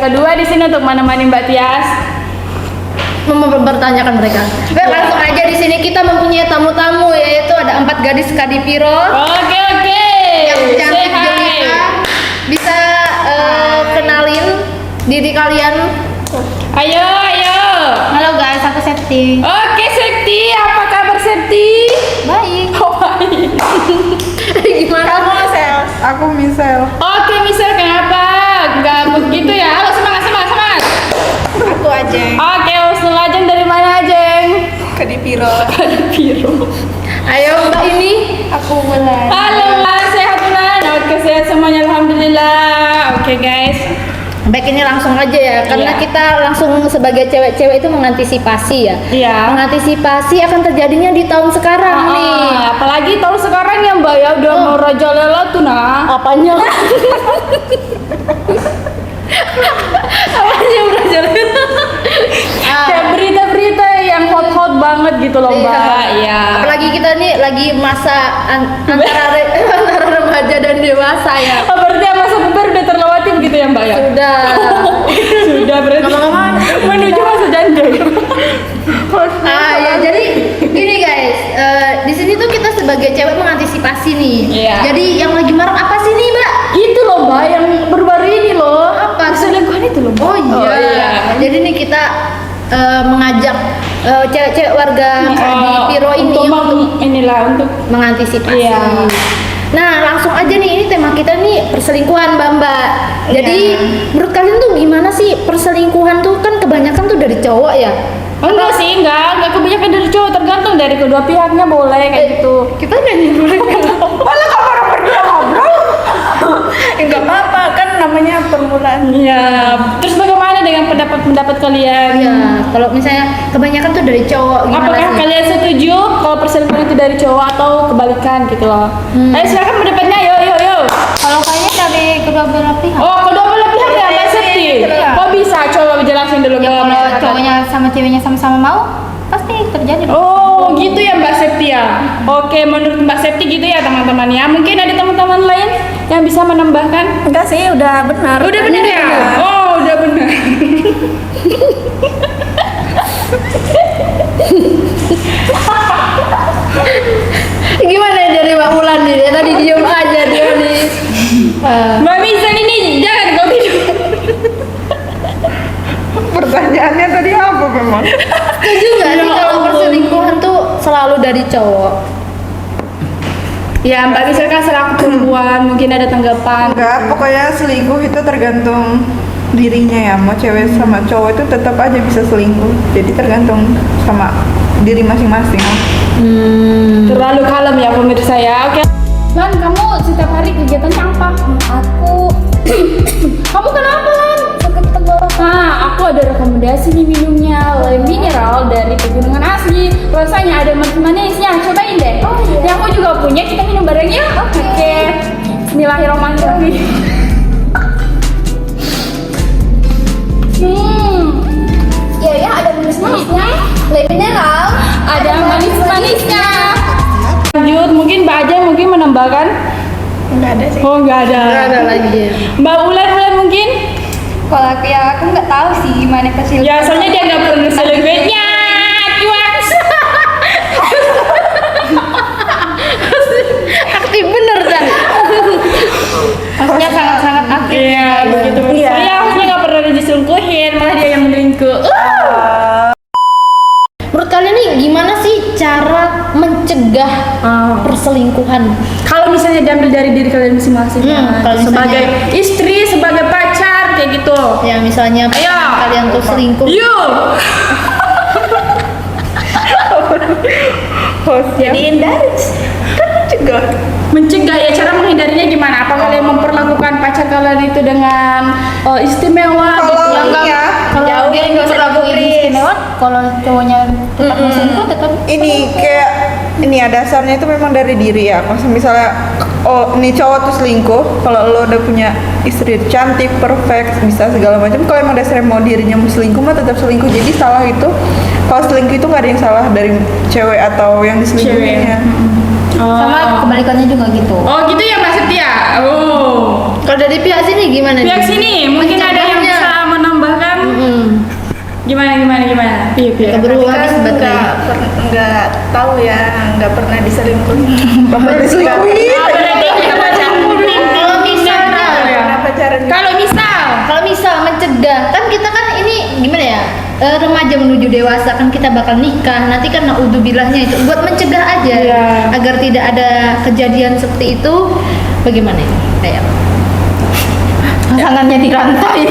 kedua di sini untuk menemani Mbak Tias. Mempertanyakan mereka. Oke, langsung aja di sini kita mempunyai tamu-tamu, yaitu ada 4 gadis Kadipiro. Oke. Yang cantik jelita. Bisa kenalin diri kalian. Ayo. Halo guys, aku Septi. Oke, Septi, apa kabar Septi? Baik. Oh, baik. Gimana? Kamu Sel, aku Misel. Oke, Michelle, kenapa? Gak begitu ya? Halo, semangat. Aku Ajeng. Oke, Husnul Ajeng dari mana Ajeng? Kadipiro. Kadipiro. Ayo Mbak ini. Aku Wulan. Halo, sehat Bulan? Oke, sehat semuanya, alhamdulillah. Oke guys. Baik, ini langsung aja ya, karena Iya. kita langsung sebagai cewek-cewek itu mengantisipasi ya. Iya. Mengantisipasi akan terjadinya di tahun sekarang nih. Apalagi tahun sekarang ya Mbak ya udah mau rajalela tuh nah. Apanya? Apanya rajalela? Kayak berita-berita yang hot banget gitu loh Mbak. Iya. Apalagi kita nih lagi masa antara remaja dan dewasa ya. Oh, berarti masa puber udah terlewati begitu ya Mbak ya? Sudah berarti. Ngomong-ngomong, menuju masa janda. ya jadi gini guys, di sini tuh kita sebagai cewek mengantisipasi nih. Iya. Jadi yang lagi marak apa sih nih Mbak? Itu loh Mbak yang baru-baru ini loh. Apa? Perselingkuhan itu loh. Oh iya. Jadi nih kita mengajak cewek-cewek warga di Piro ini untuk mengantisipasi. Iya. Nah langsung aja nih, ini tema kita nih perselingkuhan Mbak. Jadi menurut kalian tuh gimana sih perselingkuhan tuh, kan kebanyakan tuh dari cowok ya? enggak sih, enggak kebanyakan dari cowok, tergantung dari kedua pihaknya boleh kayak gitu. Kita nyanyi mereka. Malah kamu orang berdua ngobrol. Enggak apa-apa, kan namanya permulaan. Iya. Terus bagaimana dengan pendapat kalian? Ya, kalau misalnya kebanyakan tuh dari cowok, gimana Apakah sih? kalian setuju kalau perselingkuhan itu dari cowok atau kebalikan gitu loh? Ayo silakan pendapatnya, yo. Kalau kayaknya dari kedua belah pihak. Oh, kedua belah pihak ya Mbak Septi. Kok bisa? Coba jelasin dulu Ya ke kalau masyarakat. cowoknya sama ceweknya sama-sama mau, pasti terjadi. Oh, gitu ya Mbak Septi ya. Oke, menurut Mbak Septi gitu ya teman-teman ya. Mungkin ada teman-teman lain yang bisa menambahkan? Enggak sih, udah benar. Udah benar ya? Oh, udah benar. Gimana dari Mbak Wulan nih? Dia tadi diem aja dia nih. Mbak Misal ini jangan kau tidur. Pertanyaannya tadi apa memang? Setuju nggak sih kalau perselingkuhan tuh selalu dari cowok? Ya Mbak Misal kan selaku perempuan mungkin ada tanggapan. Enggak, pokoknya selingkuh itu tergantung dirinya ya. Mau cewek sama cowok itu tetap aja bisa selingkuh. Jadi tergantung sama diri masing-masing. Terlalu kalem ya pemirsa ya. Oke. Lan, kamu setiap hari kegiatannya apa? Aku Kamu kenapa Lan? sakit tenggorokan. Nah, aku ada rekomendasi nih minumnya Le Mineral dari Pegunungan Asli. Rasanya ada manis-manisnya, cobain deh. Oh, iya. Yang aku juga punya, kita minum bareng ya. Oke. Bismillahirrahmanirrahim. Ya ada manis-manisnya. Le Mineral. Ada manis-manisnya. Lanjut, mungkin Mbak Aja mungkin menambahkan. Enggak ada sih. Oh, nggak ada. Nggak ada lagi. Mbak Ulan mungkin? Kalau aku nggak tahu sih gimana perselingkuhan. Ya, soalnya dia nggak pernah selingkuhnya. Cuas. Aktif bener kan? Maksudnya sangat-sangat aktif. Iya, begitu. Iya. Saya harusnya nggak pernah diselingkuhin, malah dia yang melingkuh. Menurut kalian nih gimana sih cara mencegah perselingkuhan? Kalau misalnya diambil dari diri kalian masing-masing, kalau misalnya- sebagai istri, sebagai pacar, kayak gitu. Ya misalnya Ayo. kalian tuh selingkuh. Yuk. Jadi hindari. Kan Mencegah ya, cara menghindarinya gimana? Apa kalian memperlakukan pacar kalian itu dengan istimewa? Kalau gitu? iya, Kalau dia nggak berlaku istimewa, kalau cowoknya tetap selingkuh tetap. ini kayak ini ya dasarnya itu memang dari diri ya. Maksudnya misalnya ini cowok tuh selingkuh, kalau lo udah punya istri cantik, perfect, bisa segala macam, kalau emang dasarnya mau dirinya mau selingkuh mah tetap selingkuh. Jadi salah itu, kalau selingkuh itu nggak ada yang salah dari cewek atau yang diselingkuhinya. Sama kebalikannya juga gitu. Oh gitu ya Mbak Setia. Oh. Kalau dari pihak sini gimana? Pihak nih? sini mungkin ada yang Mencegahnya. bisa Gimana? Iya. Keburu Kan habis baterai. nggak tahu ya, nggak pernah diselingkuhin. Pernah diselingkuhin. Kalau misalnya Pernah pacaran. Kalau misal mencegah, kan kita kan ini gimana ya, remaja menuju dewasa, kan kita bakal nikah nanti, kan naudzubillahnya itu buat mencegah aja Iya. agar tidak ada kejadian seperti itu. Bagaimana ini kayak pasangannya dirantai?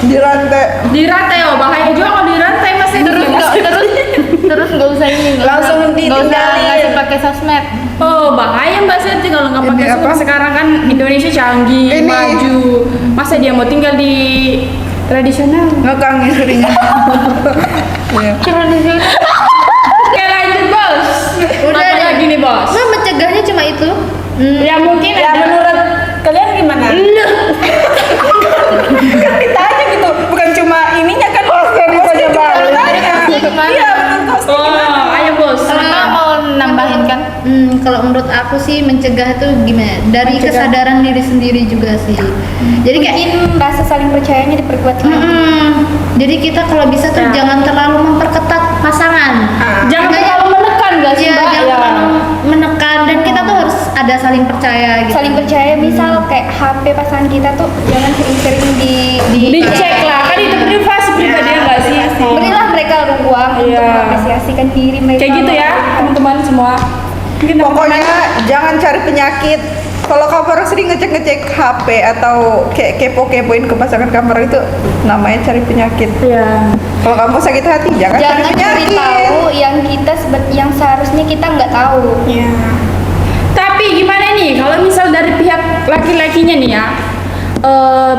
Dirantai. bahaya juga kalau dirantai Mas. Terus nggak usah ini, Langsung nggak usah ditinggalin. ngasih pakai sosmed. Oh, bahaya Mbak Seti kalau nggak pakai Ini sosmed. apa? Sekarang kan Indonesia canggih, Ini. maju. Masa dia mau tinggal di tradisional? Ngekang istrinya. Iya. Oke, lanjut Bos. Udah Apa deh. lagi nih Bos? Nah, mencegahnya cuma itu. Ya mungkin Ya ada. menurut kalian gimana? Kan ditanya gitu, bukan cuma ininya kan. Ditanya balik. Iya, menurut Kosti Oh, ayo Bos. Karena mau nambahin kan? Kalau menurut aku sih mencegah itu gimana? Dari kesadaran diri sendiri juga sih. Jadi kayak Rasa saling percayanya diperkuat lagi. jadi kita kalau bisa tuh Ya. jangan terlalu memperketat pasangan. Jangan Makanya- terlalu menekan gak sih Iya, Mbak? jangan Ya. terlalu menekan, dan kita tuh harus ada saling percaya gitu. Saling percaya, misal kayak HP pasangan kita tuh jangan sering-sering Dicek lah, kan itu privasi pribadi ya nggak sih? Berilah mereka ruang untuk Iya. mengapresiasikan diri mereka. Kayak gitu ya teman-teman semua. Mungkin Pokoknya teman-teman- jangan cari penyakit. Kalau kamu sering ngecek-ngecek HP atau kayak kepo-kepoin ke pasangan kamu, itu namanya cari penyakit. Iya. Kalau kamu sakit hati, jangan cari Jangan cari penyakit. tahu yang seharusnya kita nggak tahu. Iya. Tapi gimana nih kalau misal dari pihak laki-lakinya nih ya,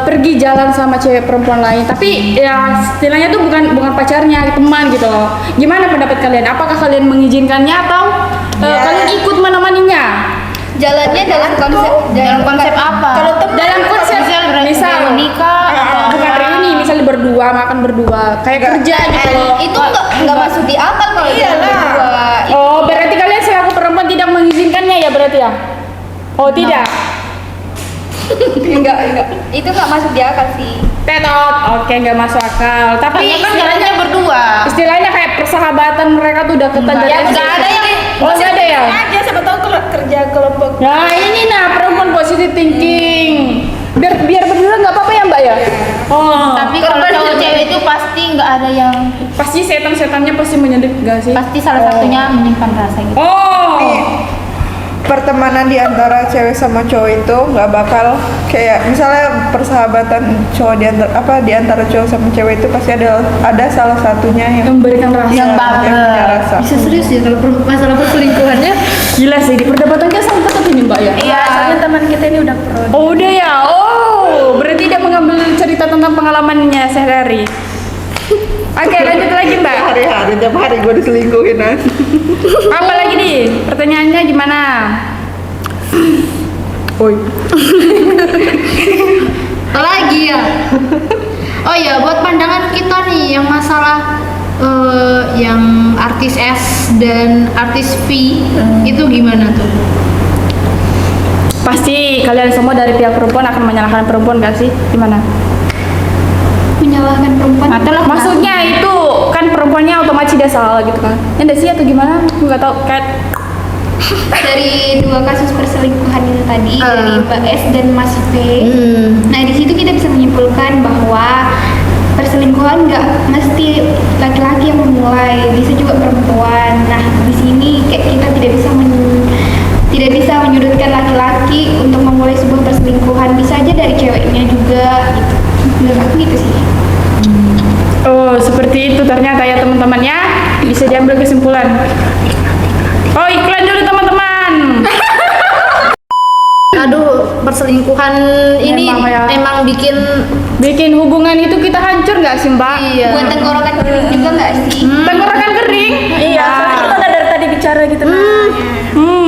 pergi jalan sama cewek perempuan lain, tapi ya istilahnya tuh bukan pacarnya, teman gitu loh. Gimana pendapat kalian? Apakah kalian mengizinkannya atau Ya. kalian ikut menemaninya? Jalannya dalam konsep apa? Kalau teman, Dalam konsep misal nikah atau bukan apa? reuni, misal berdua makan berdua, kayak Enggak. kerja gitu loh. Itu nggak masuk di akal kalau Iyalah. jalan berdua. Oh, berarti kalian selaku perempuan tidak mengizinkannya ya berarti ya? Oh, tidak. Enggak. Itu nggak masuk di akal sih. Tetot. Oke, nggak masuk akal. Tapi Soalnya kan istilahnya jalannya berdua. istilahnya kayak persahabatan mereka tuh udah ketat dari Ya SD. nggak ada yang Oh, nggak ada ya? aja siapa tahu kalau kerja kelompok. Nah, ini nah perempuan positive thinking. Biar berdua nggak apa-apa ya, Mbak ya? Oh. Tapi kalau cowok cewek itu pasti nggak ada yang, pasti setan-setannya pasti menyedek gak sih? pasti salah satunya menyimpan rasa gitu. Oh. Nih, pertemanan di antara cewek sama cowok itu nggak bakal kayak misalnya persahabatan cowok di antara cowok sama cewek itu pasti ada salah satunya yang Memberikan rasa. Yang baper. punya rasa. Bisa serius ya kalau masalah perselingkuhannya. Gila sih, di perdebatannya sangat ketat ini Mbak ya? Iya, soalnya teman kita ini udah pro. Oh udah ya, oh berarti dia mengambil cerita tentang pengalamannya sehari-hari. Oke lanjut lagi Mbak. Hari-hari tiap hari gue diselingkuhin aja. Apa lagi nih? Pertanyaannya gimana? Oi. Lagi ya. Oh ya, buat pandangan kita nih yang masalah yang artis S dan artis V itu gimana tuh? Pasti kalian semua dari pihak perempuan akan menyalahkan perempuan gak sih? Gimana? Menyalahkan perempuan. Maksudnya itu kan perempuannya otomatis dia salah gitu kan? Ya enggak sih atau gimana? Nggak tahu kan? Dari dua kasus perselingkuhan itu tadi dari Mbak S dan Mas V. Nah di situ kita bisa menyimpulkan bahwa perselingkuhan nggak mesti laki-laki yang memulai, bisa juga perempuan. Nah di sini kayak kita tidak bisa menyudutkan laki-laki untuk memulai sebuah perselingkuhan, bisa aja dari ceweknya juga. Gitu. Menurut aku gitu sih. Oh seperti itu ternyata ya teman-teman ya, bisa diambil kesimpulan. Oh iklan dulu teman-teman. Aduh, perselingkuhan ini Memang ya. emang Bikin hubungan itu kita hancur nggak sih Mbak? iya. Buat tenggorokan kering juga nggak sih? Tenggorokan kering? Iya, soalnya kita dari tadi bicara gitu.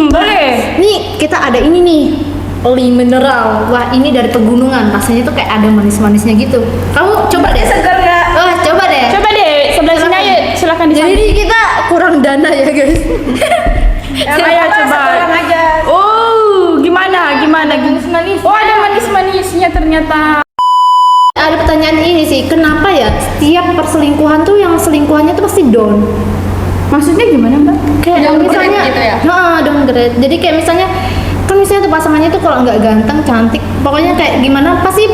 Boleh. Nih, kita ada ini nih. Oli mineral. Wah, ini dari pegunungan. Rasanya tuh kayak ada manis-manisnya gitu. Kamu coba deh. Segar nggak? Wah, coba deh. Coba deh sebelah sini ayo, silakan di Jadi kita kurang dana ya, guys. Ayo coba. aja. Oh, gimana? Manis-manis. Oh, ada manis-manisnya ternyata. Ada pertanyaan sih, kenapa ya setiap perselingkuhan tuh yang selingkuhannya tuh pasti down. Maksudnya gimana mbak? Kayak Downgrade misalnya, gitu ya? downgrade. Jadi kayak misalnya, kan misalnya tuh pasangannya tuh kalau nggak ganteng, cantik, pokoknya kayak gimana, pasti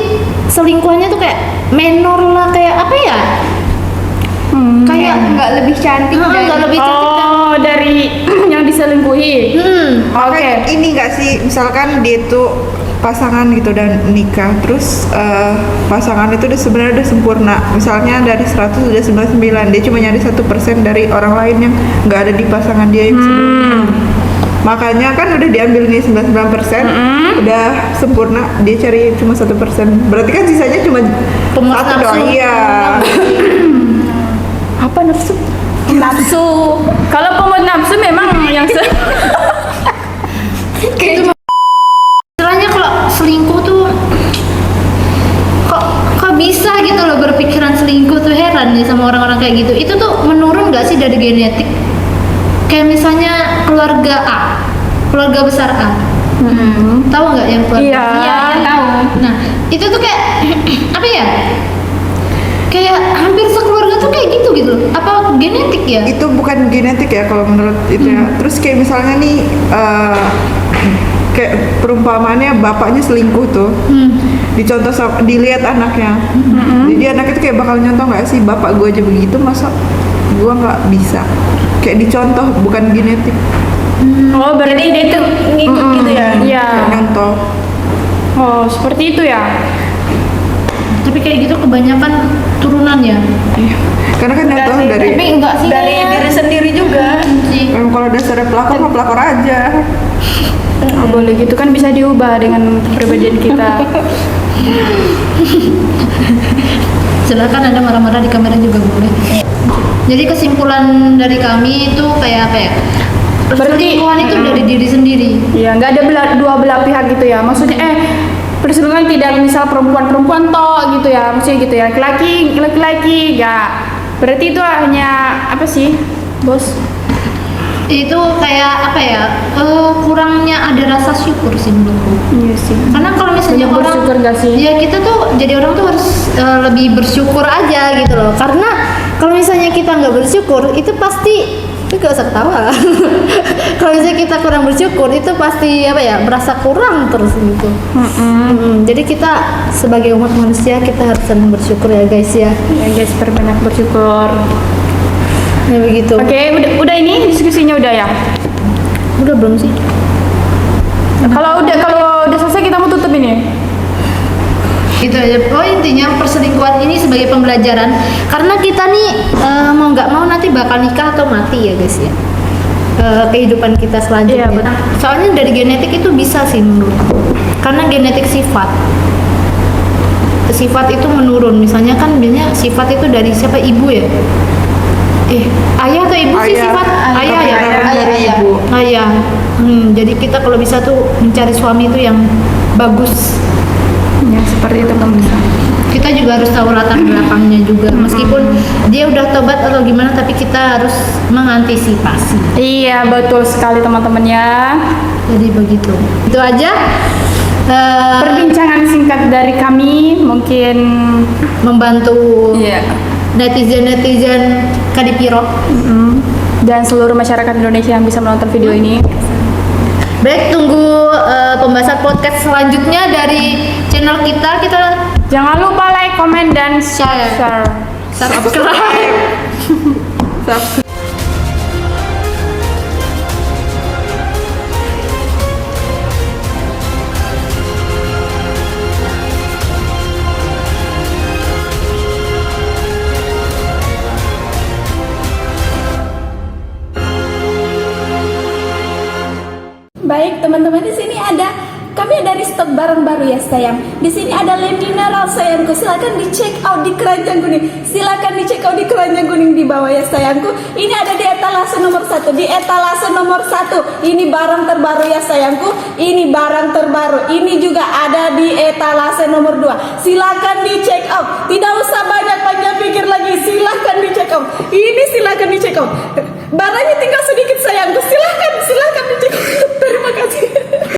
selingkuhannya tuh kayak menor lah, kayak apa ya? Kayak nggak lebih cantik dari Nggak lebih cantik kan? Oh, dari yang diselingkuhi. Oke. Makanya ini nggak sih, misalkan dia tuh pasangan gitu dan nikah, terus pasangan itu udah sebenarnya udah sempurna, misalnya dari 100 udah 99, dia cuma nyari 1% dari orang lain yang nggak ada di pasangan dia yang sebelumnya. Makanya kan udah diambil nih 99%, udah sempurna, dia cari cuma 1%, berarti kan sisanya cuma Pemuas satu doang. nafsu. Iya. Apa nafsu? Nafsu. Kalau pemuat nafsu memang yang Istilahnya kalau selingkuh tuh kok bisa gitu loh berpikiran selingkuh tuh, heran nih sama orang-orang kayak gitu. Itu tuh menurun nggak sih dari genetik? Kayak misalnya keluarga A, keluarga besar A. Tahu nggak yang keluarga? Iya. Iya, tahu. Nah, itu tuh kayak apa ya? Kayak hampir sekeluarga tuh kayak gitu gitu loh. Apa genetik ya? Itu bukan genetik ya kalau menurut itu ya. Terus kayak misalnya nih kayak perumpamaannya bapaknya selingkuh tuh, dicontoh dilihat anaknya, jadi anak itu kayak bakal nyontoh nggak sih, bapak gue aja begitu, masa gue nggak bisa, kayak dicontoh bukan genetik. Oh, berarti dia itu Ngikut gitu ya. Iya. Kayak nyontoh. Oh, seperti itu ya. Tapi kayak gitu kebanyakan turunan ya. Karena kan nyontoh dari Tapi enggak sih dari kayak- diri sendiri juga. Sih. Kalau dasarnya pelakor mah pelakor aja. Oh, boleh gitu kan, bisa diubah dengan kepribadian kita. Silakan Anda marah-marah di kamera juga boleh. Jadi kesimpulan dari kami itu kayak apa ya? Perselingkuhan itu dari diri sendiri. Iya, nggak ada dua belah pihak gitu ya. Maksudnya perselingkuhan tidak misal perempuan-perempuan toh gitu ya. Maksudnya gitu ya. Laki-laki nggak. Berarti itu hanya apa sih, Bos? Itu kayak apa ya? Kurangnya ada rasa syukur sih menurutku. Iya sih. Karena kalau misalnya Banyak orang bersyukur nggak sih? ya kita tuh jadi orang tuh harus lebih bersyukur aja gitu loh. Karena kalau misalnya kita nggak bersyukur itu pasti itu gak usah ketawa. Kalau misalnya kita kurang bersyukur itu pasti apa ya, merasa kurang terus gitu. Jadi kita sebagai umat manusia kita harus saling bersyukur ya guys ya. Ya guys, perbanyak bersyukur. Ya begitu. Oke, udah ini diskusinya udah ya. Udah belum sih? Kalau udah selesai kita mau tutup ini. Gitu aja. Oh, intinya perselingkuhan ini sebagai pembelajaran karena kita nih mau nggak mau nanti bakal nikah atau mati ya guys ya. Kehidupan kita selanjutnya. Iya, betul. Soalnya dari genetik itu bisa sih menurutku. Karena genetik sifat itu menurun. Misalnya kan biasanya sifat itu dari siapa, ibu ya? Ayah atau ibu sih Ayah. sifat? Ayah ya. Dari ibu. Ayah. Jadi kita kalau bisa tuh mencari suami itu yang bagus. Ya, seperti itu pemirsa. Kita juga harus tahu latar belakangnya juga, meskipun dia udah tobat atau gimana, tapi kita harus mengantisipasi. Iya, betul sekali teman-teman ya. Jadi begitu. Itu aja Perbincangan singkat dari kami mungkin membantu iya. netizen Kadipiro. Dan seluruh masyarakat Indonesia yang bisa menonton video ini. Baik, tunggu pembahasan podcast selanjutnya dari channel kita. Jangan lupa like, komen, dan share. Subscribe. Baik teman-teman, di sini kami ada di stok barang baru ya sayang. Di sini ada lem mineral sayangku. Silakan di check out di keranjang kuning. Silakan di check out di keranjang kuning di bawah ya sayangku. Ini ada di etalase nomor 1. Di etalase nomor 1. Ini barang terbaru ya sayangku. Ini barang terbaru. Ini juga ada di etalase nomor 2. Silakan di check out. Tidak usah banyak-banyak pikir lagi. Silakan di check out. Ini silakan di check out. Barangnya tinggal sedikit sayangku.